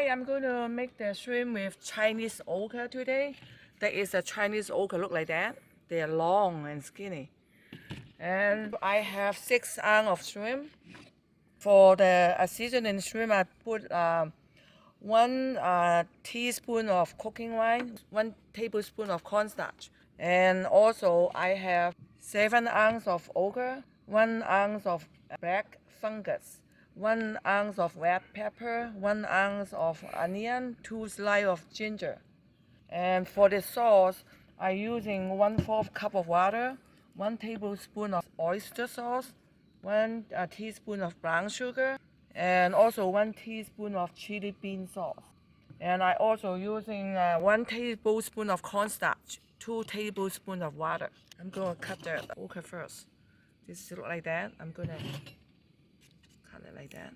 Hi, I'm going to make the shrimp with Chinese okra today. That is a Chinese okra, look like that. They are long and skinny. And I have 6 ounces of shrimp. For the seasoning shrimp, I put 1 teaspoon of cooking wine, 1 tablespoon of cornstarch. And also I have 7 ounces of okra, 1 ounce of black fungus, 1 ounce of red pepper, 1 ounce of onion, 2 slices of ginger. And for the sauce, I'm using 1/4 cup of water, 1 tablespoon of oyster sauce, 1 teaspoon of brown sugar, and also 1 teaspoon of chili bean sauce. And I also using 1 tablespoon of cornstarch, 2 tablespoons of water. I'm going to cut the okra first. This look like that. I'm going to cut it like that.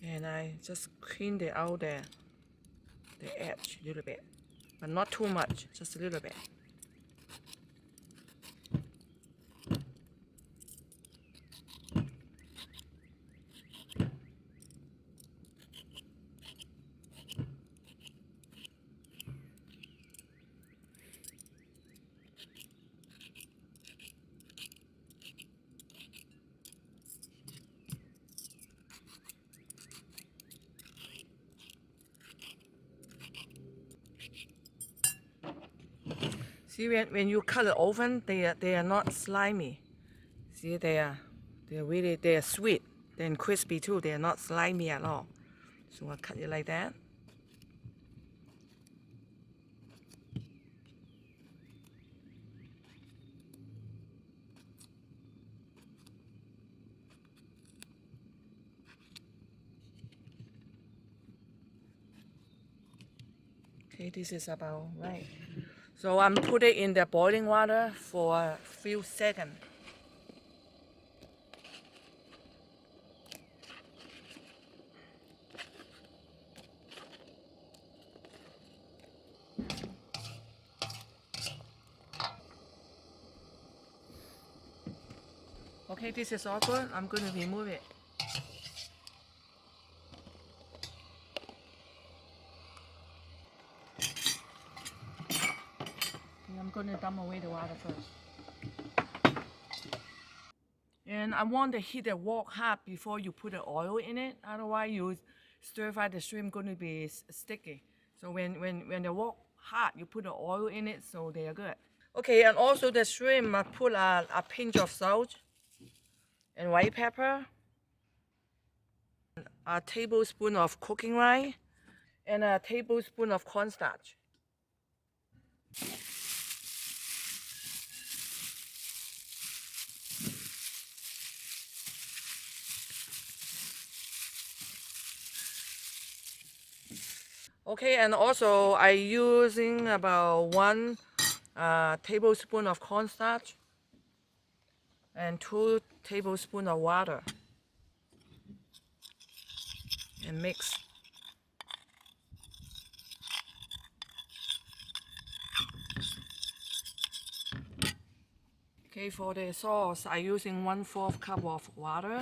And I just clean it out the edge a little bit, but not too much, just a little bit. See, when you cut it open, they are not slimy. See, they are sweet, then crispy too. They are not slimy at all. So I cut it like that. Okay, this is about right. So I'm put it in the boiling water for a few seconds. Okay, this is all good. I'm going to remove it. I'm going to dump away the water first. And I want to heat the wok hot before you put the oil in it. Otherwise, you stir fry the shrimp going to be sticky. So when the wok hot, you put the oil in it, so they are good. Okay, and also the shrimp, I put a pinch of salt and white pepper, a tablespoon of cooking wine, and a tablespoon of cornstarch. Okay, and also I using about 1 tablespoon of cornstarch and 2 tablespoons of water, and mix. Okay, for the sauce, I using 1/4 cup of water,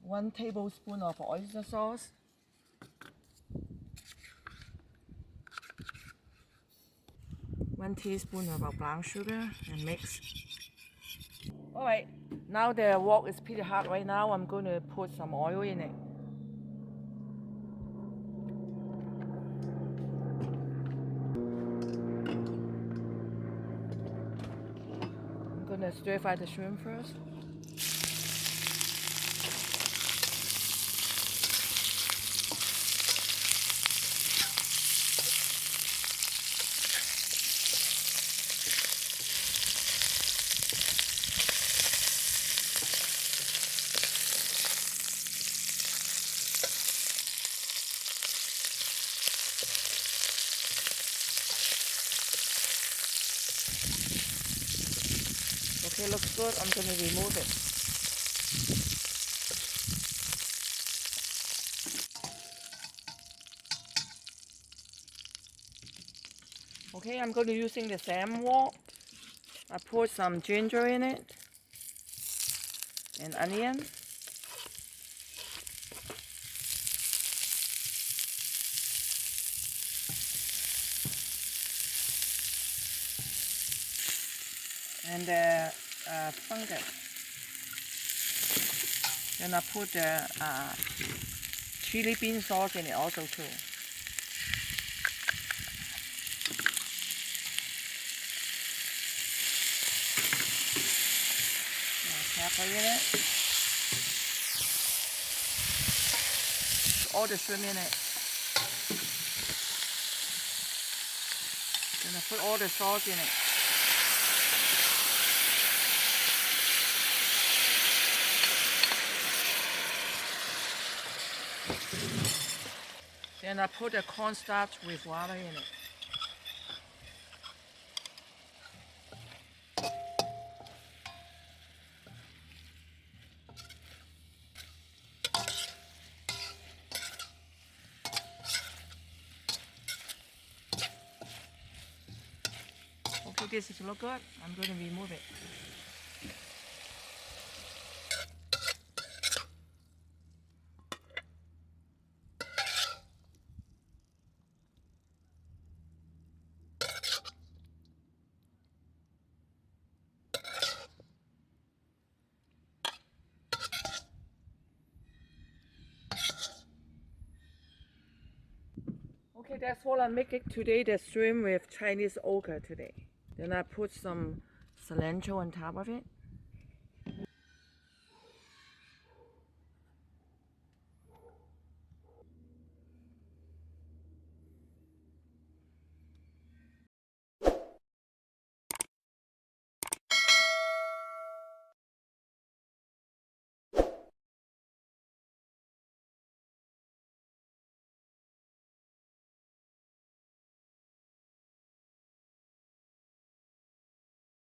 1 tablespoon of oyster sauce, 1 teaspoon of brown sugar, and mix. Alright, now the wok is pretty hot right now. I'm going to put some oil in it. I'm going to stir fry the shrimp first. Okay, looks good. I'm going to remove it. Okay, I'm going to using the same wok. I put some ginger in it and onion. And the fungus. Then I put the chili bean sauce in it also too. Pepper in it. All the shrimp in it. Then I put all the sauce in it. Then I put the cornstarch with water in it. Okay, this is look good. I'm going to remove it. Okay, that's all I make it today, the shrimp with Chinese okra today. Then I put some cilantro on top of it.